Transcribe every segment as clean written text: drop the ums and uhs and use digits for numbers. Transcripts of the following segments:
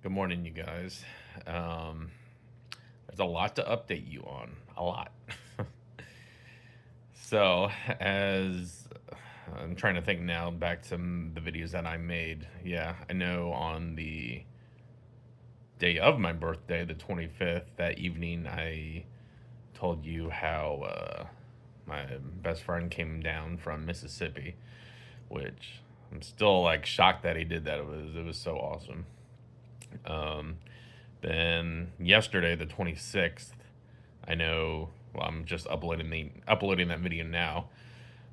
Good morning, you guys. Um, there's a lot to update you on. A lot. So, as I'm trying to think now back to the videos that I made. Yeah, I know on the day of my birthday, the 25th, that evening, I told you how my best friend came down from Mississippi, which I'm still like shocked that he did that. It was so awesome. Um, Then yesterday, the 26th, I know. Well, I'm just uploading that video now.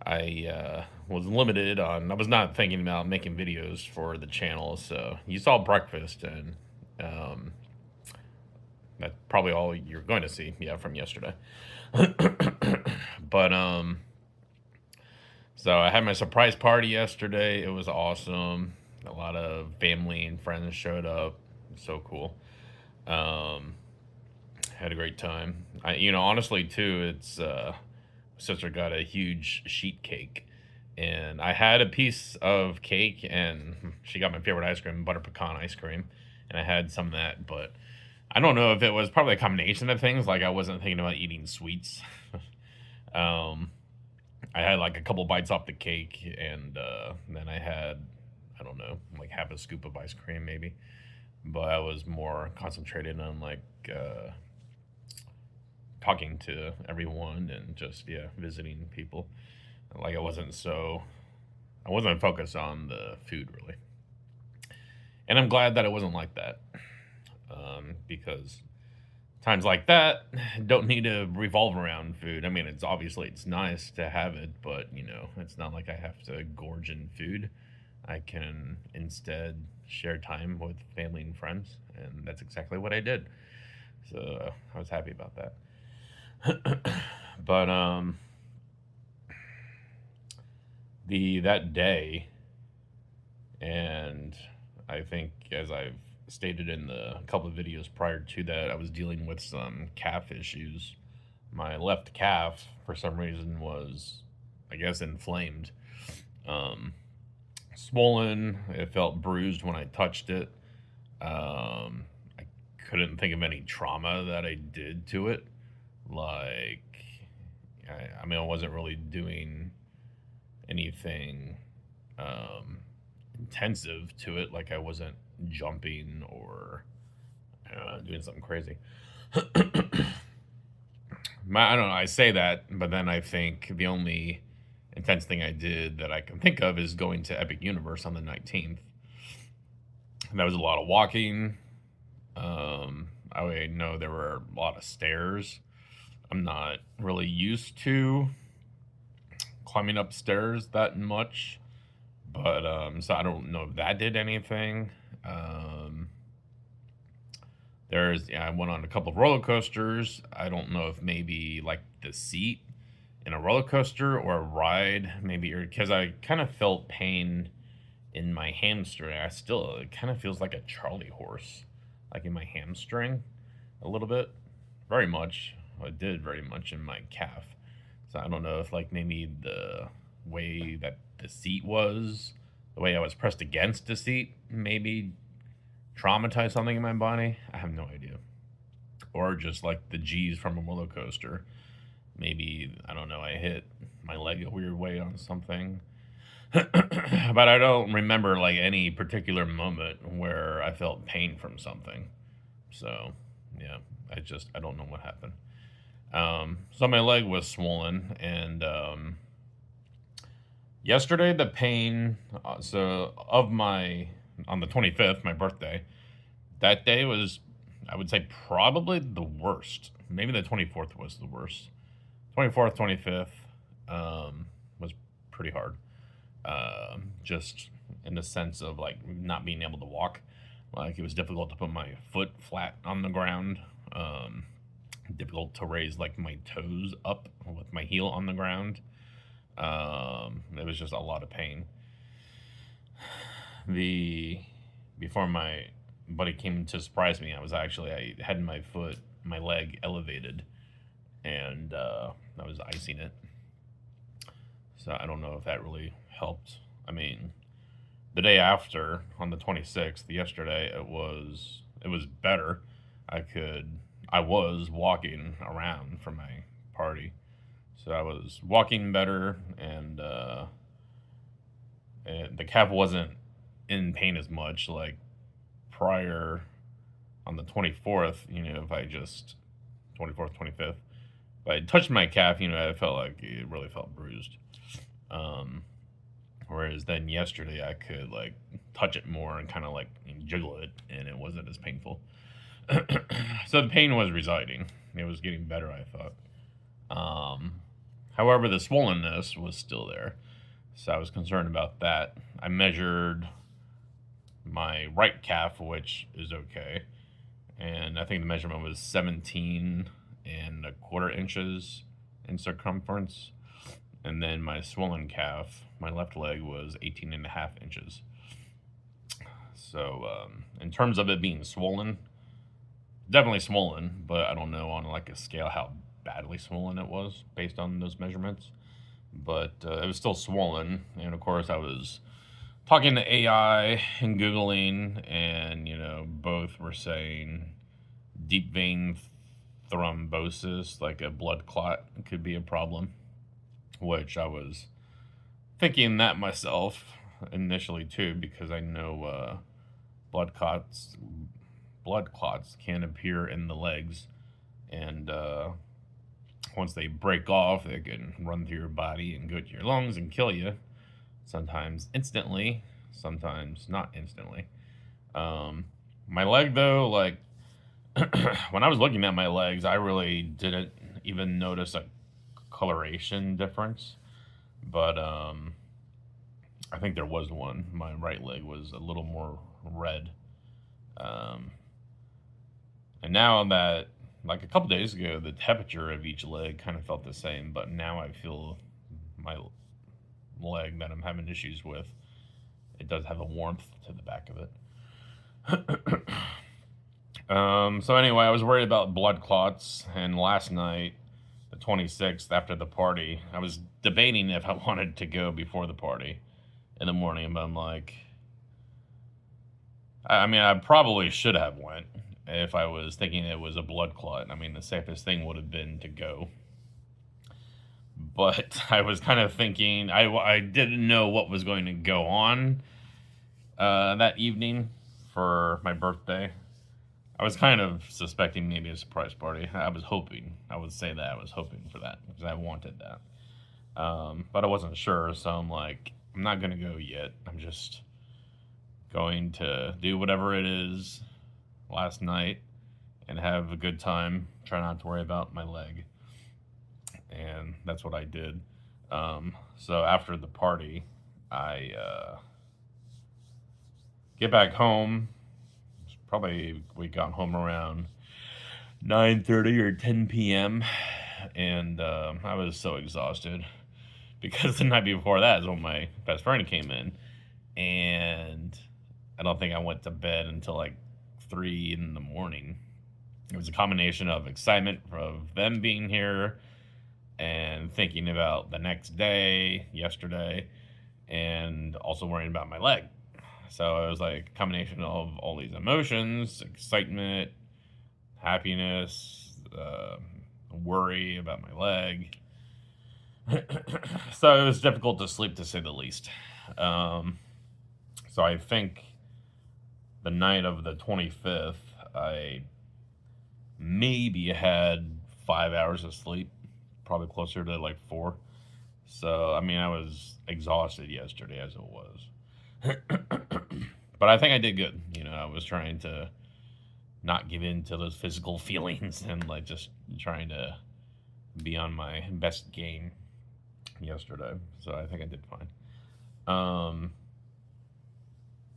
I was limited on. I was not thinking about making videos for the channel, so you saw breakfast, and um, that's probably all you're going to see. Yeah, from yesterday. But so I had my surprise party yesterday. It was awesome. A lot of family and friends showed up. So cool. Um, Had a great time. Honestly, too, it's sister got a huge sheet cake, and I had a piece of cake, and she got my favorite ice cream, butter pecan ice cream, and I had some of that. But I don't know if it was probably a combination of things. Like I wasn't thinking about eating sweets. um, I had like a couple bites off the cake, and then I had, I don't know, like half a scoop of ice cream maybe. But I was more concentrated on like talking to everyone and just visiting people. Like I wasn't focused on the food really, and I'm glad that it wasn't like that, because times like that don't need to revolve around food. I mean, it's nice to have it, but it's not like I have to gorge in food. I can instead share time with family and friends, and that's exactly what I did. So I was happy about that. But the that day, and I think as I've stated in the couple of videos prior to that, I was dealing with some calf issues. My left calf, for some reason, was, I guess, inflamed, um, swollen. It felt bruised when I touched it. I couldn't think of any trauma that I did to it. Like, I mean, I wasn't really doing anything intensive to it. Like, I wasn't jumping or doing something crazy. I don't know. I say that, but then I think the only intense thing I did that I can think of is going to Epic Universe on the 19th. And that was a lot of walking. I know there were a lot of stairs. I'm not really used to climbing up stairs that much, but so I don't know if that did anything. I went on a couple of roller coasters. I don't know if maybe like the seat in a roller coaster or a ride, maybe, or because I kind of felt pain in my hamstring. It kind of feels like a Charlie horse, like in my hamstring a little bit, very much. It did very much in my calf. So I don't know if like maybe the way that the seat was, the way I was pressed against the seat, maybe traumatized something in my body. I have no idea. Or just like the G's from a roller coaster. Maybe, I don't know, I hit my leg a weird way on something. But I don't remember like any particular moment where I felt pain from something. So, yeah, I don't know what happened. So my leg was swollen, and yesterday the pain. On the 25th, my birthday, that day was, I would say, probably the worst. Maybe the 24th was the worst. 24th, 25th was pretty hard. Just in the sense of like not being able to walk. Like it was difficult to put my foot flat on the ground. Difficult to raise like my toes up with my heel on the ground. It was just a lot of pain. Before my buddy came to surprise me, I had my leg elevated, and I was icing it. So I don't know if that really helped. I mean, the day after, on the 26th, yesterday, it was better. I could I was walking around from my party, so I was walking better, and the calf wasn't in pain as much like prior on the 24th. If I just 24th, 25th, if I touched my calf, I felt like it really felt bruised. Um, Whereas then yesterday I could like touch it more and kind of like jiggle it, and it wasn't as painful. So the pain was residing. It was getting better, I thought. Um, However, the swollenness was still there, so I was concerned about that. I measured my right calf, which is okay, and I think the measurement was 17 and a quarter inches in circumference. And then my swollen calf, my left leg, was 18 and a half inches. So, in terms of it being swollen, definitely swollen, but I don't know on like a scale how badly swollen it was based on those measurements. But it was still swollen, and of course I was talking to AI and Googling, and both were saying deep vein thrombosis, like a blood clot, could be a problem, which I was thinking that myself initially too, because I know blood clots blood clots can appear in the legs, and once they break off, they can run through your body and go to your lungs and kill you. Sometimes instantly, sometimes not instantly. My leg though, like when I was looking at my legs, I really didn't even notice a coloration difference, but I think there was one. My right leg was a little more red, um, and now that, like a couple days ago, the temperature of each leg kind of felt the same, but now I feel my leg that I'm having issues with, it does have a warmth to the back of it. So anyway, I was worried about blood clots, and last night, the 26th, after the party, I was debating if I wanted to go before the party in the morning, but I'm like, I mean, I probably should have went if I was thinking it was a blood clot. I mean, the safest thing would have been to go. But I was kind of thinking, I didn't know what was going to go on that evening for my birthday. I was kind of suspecting maybe a surprise party. I was hoping. I would say that I was hoping for that because I wanted that. But I wasn't sure, so I'm like, I'm not going to go yet. I'm just going to do whatever it is last night and have a good time. Try not to worry about my leg. And that's what I did. So after the party, I get back home. Probably we got home around 9:30 or 10 p.m. And I was so exhausted because the night before that is when my best friend came in, and I don't think I went to bed until like 3 in the morning. It was a combination of excitement of them being here and thinking about the next day, yesterday, and also worrying about my leg. So it was like a combination of all these emotions, excitement, happiness, worry about my leg. So it was difficult to sleep, to say the least. So I think the night of the 25th, I maybe had 5 hours of sleep, probably closer to like 4. So, I mean, I was exhausted yesterday as it was. But I think I did good. I was trying to not give in to those physical feelings and like just trying to be on my best game yesterday. So I think I did fine.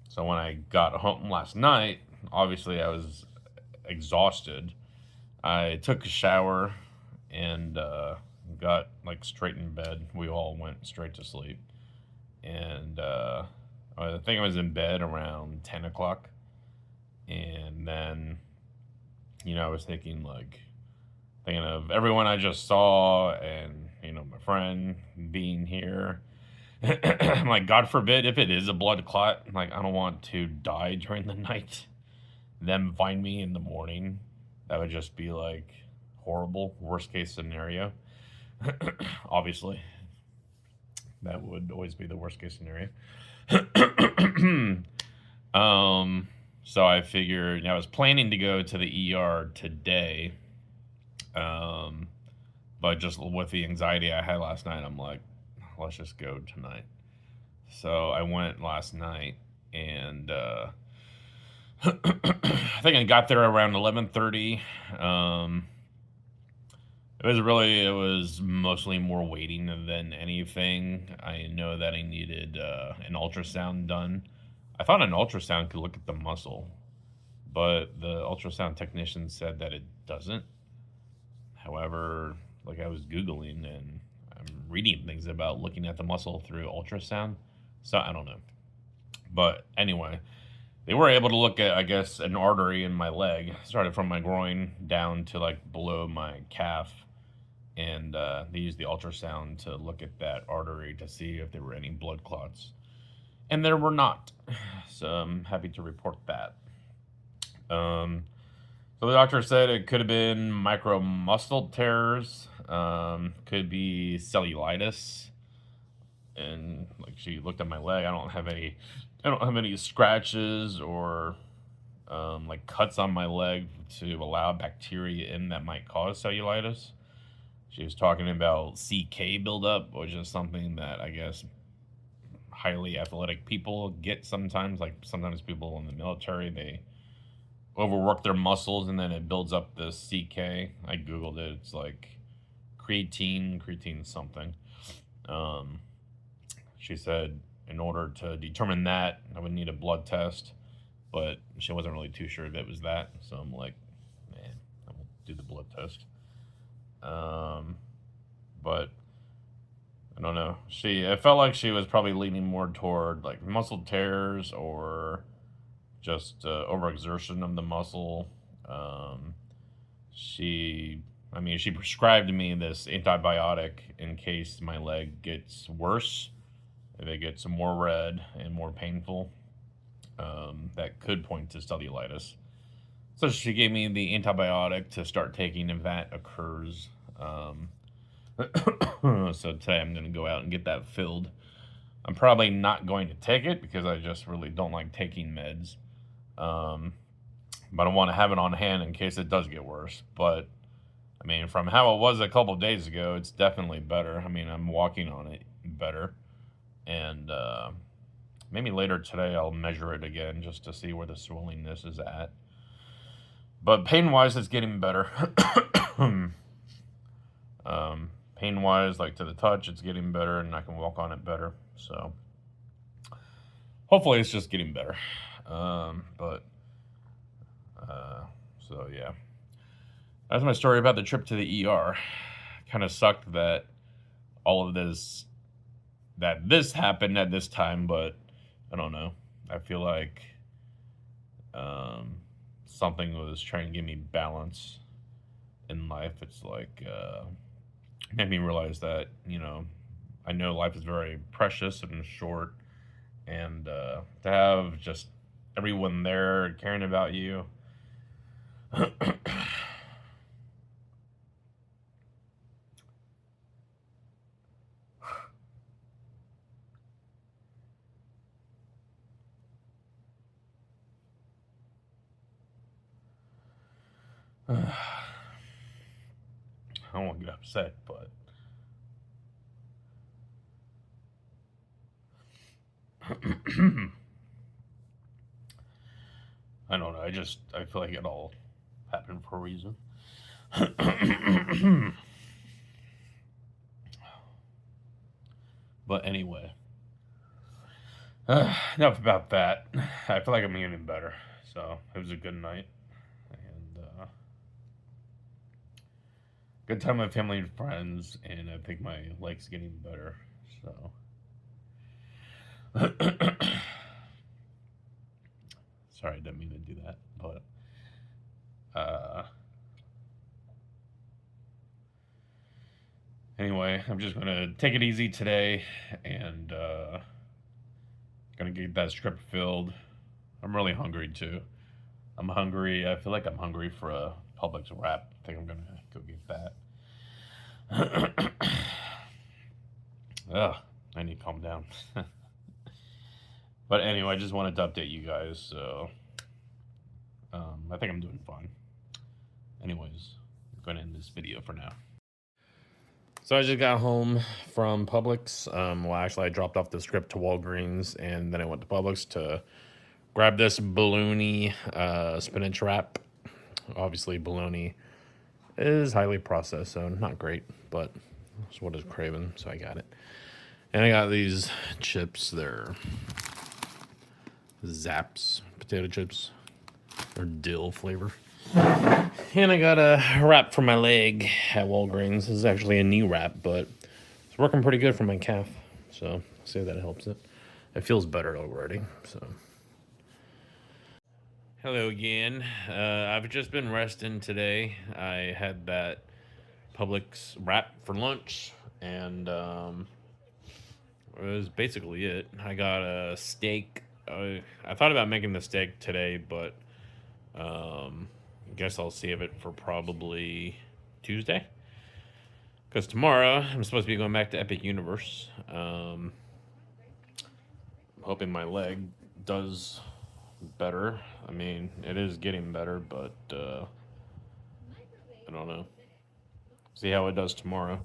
So when I got home last night, obviously I was exhausted. I took a shower and got like straight in bed. We all went straight to sleep. And I think I was in bed around 10 o'clock. And then, I was thinking of everyone I just saw and, my friend being here. I'm like, God forbid if it is a blood clot, like I don't want to die during the night. Them find me in the morning. That would just be like horrible. Worst case scenario. Obviously, that would always be the worst case scenario. um, so I figured I was planning to go to the ER today. Um, but just with the anxiety I had last night, I'm like, let's just go tonight. So I went last night, and I think I got there around 11:30. Um, it was mostly more waiting than anything. I know that I needed an ultrasound done. I thought an ultrasound could look at the muscle, but the ultrasound technician said that it doesn't. However, like I was Googling and I'm reading things about looking at the muscle through ultrasound. So I don't know. But anyway, they were able to look at, I guess, an artery in my leg. Started from my groin down to like below my calf. And they used the ultrasound to look at that artery to see if there were any blood clots. And there were not. So I'm happy to report that. So the doctor said it could have been micromuscle tears, could be cellulitis, and like she looked at my leg. I don't have any scratches or like cuts on my leg to allow bacteria in that might cause cellulitis. She was talking about CK buildup, which is something that I guess highly athletic people get sometimes. Like sometimes people in the military, they overwork their muscles and then it builds up this CK. I googled it. It's like creatine something. Um, she said in order to determine that, I would need a blood test, but she wasn't really too sure if it was that. So I'm like, man, I will do the blood test. But I don't know. It felt like she was probably leaning more toward like muscle tears or just overexertion of the muscle. Um, she prescribed me this antibiotic in case my leg gets worse, if it gets more red and more painful. That could point to cellulitis. So she gave me the antibiotic to start taking if that occurs. So today I'm going to go out and get that filled. I'm probably not going to take it because I just really don't like taking meds. Um, but I want to have it on hand in case it does get worse. But I mean, from how it was a couple of days ago, it's definitely better. I mean, I'm walking on it better, and maybe later today I'll measure it again just to see where the swellingness is at. But pain wise, it's getting better. Pain wise, like to the touch, it's getting better, and I can walk on it better. So hopefully, it's just getting better. But so yeah, that's my story about the trip to the ER. Kind of sucked that all of this happened at this time, but I don't know. I feel like something was trying to give me balance in life. It's like made me realize that I know life is very precious and short, and to have just everyone there caring about you. I don't want to get upset, but I don't know. I feel like it all happened for a reason. But anyway, enough about that. I feel like I'm getting better. So it was a good night and good time with family and friends, and I think my leg's getting better. So. Sorry, I didn't mean to do that, but Anyway, I'm just gonna take it easy today and gonna get that script filled. I'm really hungry too. I'm hungry. I feel like I'm hungry for a Publix wrap. I think I'm gonna go get that. Ugh, I need to calm down. But anyway, I just wanted to update you guys. So I think I'm doing fine. Anyways, I'm going to end this video for now. So I just got home from Publix. Well, actually, I dropped off the script to Walgreens, and then I went to Publix to grab this bologna spinach wrap. Obviously, bologna is highly processed, so not great, but that's what it's craving, so I got it. And I got these chips. They're Zapp's potato chips. They're dill flavor. And I got a wrap for my leg at Walgreens. This is actually a knee wrap, but it's working pretty good for my calf. So I'll see if that helps it. It feels better already. So hello again. I've just been resting today. I had that Publix wrap for lunch, and it was basically it. I got a steak. I thought about making the steak today, but I guess I'll save it for probably Tuesday. Because tomorrow I'm supposed to be going back to Epic Universe. I'm hoping my leg does better. I mean, it is getting better, but I don't know. See how it does tomorrow.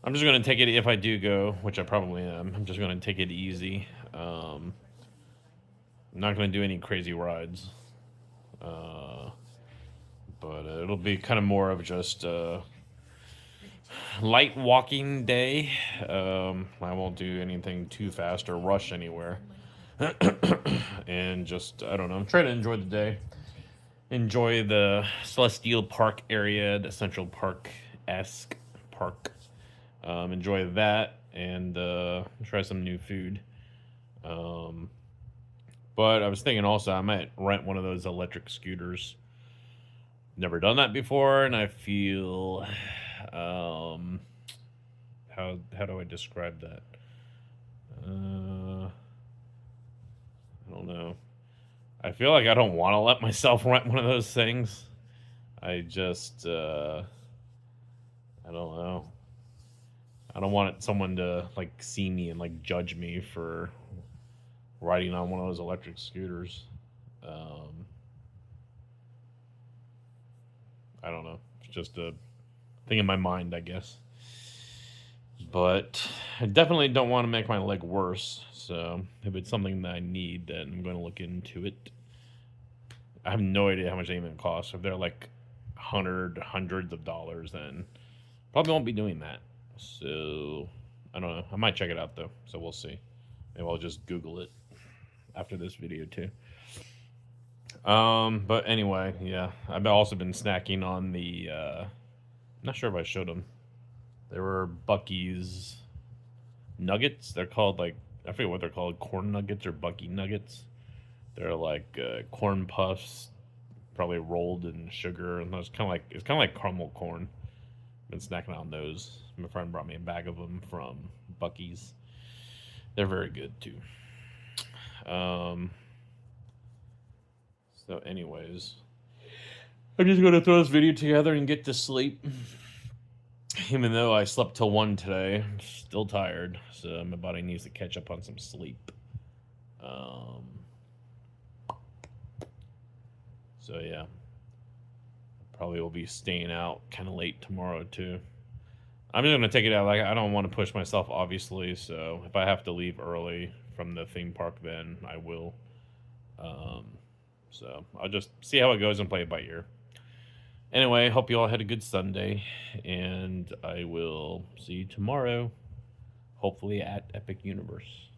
I'm just going to take it, if I do go, which I probably am, I'm just going to take it easy. I'm not going to do any crazy rides. But it'll be kind of more of just a light walking day. I won't do anything too fast or rush anywhere. And just, I don't know, I'm trying to enjoy the day. Enjoy the Celestial Park area, the Central Park-esque park. Enjoy that and try some new food. But I was thinking also I might rent one of those electric scooters. Never done that before, and I feel how do I describe that? I don't know. I feel like I don't want to let myself rent one of those things. I just I don't know. I don't want someone to like see me and like judge me for riding on one of those electric scooters. I don't know. It's just a thing in my mind, I guess. But I definitely don't want to make my leg worse. So if it's something that I need, then I'm going to look into it. I have no idea how much they even cost. If they're like hundreds of dollars, then probably won't be doing that. So I don't know. I might check it out though. So we'll see. Maybe I'll just Google it after this video too. But anyway, yeah, I've also been snacking on the, not sure if I showed them. They were Bucky's nuggets. They're called like, I forget what they're called, corn nuggets or Bucky nuggets. They're like, corn puffs, probably rolled in sugar. And it's kind of like caramel corn. Been snacking on those. My friend brought me a bag of them from Bucky's. They're very good too. So anyways, I'm just going to throw this video together and get to sleep. Even though I slept till 1 today, I'm still tired. So my body needs to catch up on some sleep. So yeah, probably will be staying out kind of late tomorrow too. I'm just going to take it out. Like, I don't want to push myself, obviously. So if I have to leave early from the theme park, then I will. So I'll just see how it goes and play it by ear. Anyway, hope you all had a good Sunday, and I will see you tomorrow, hopefully at Epic Universe.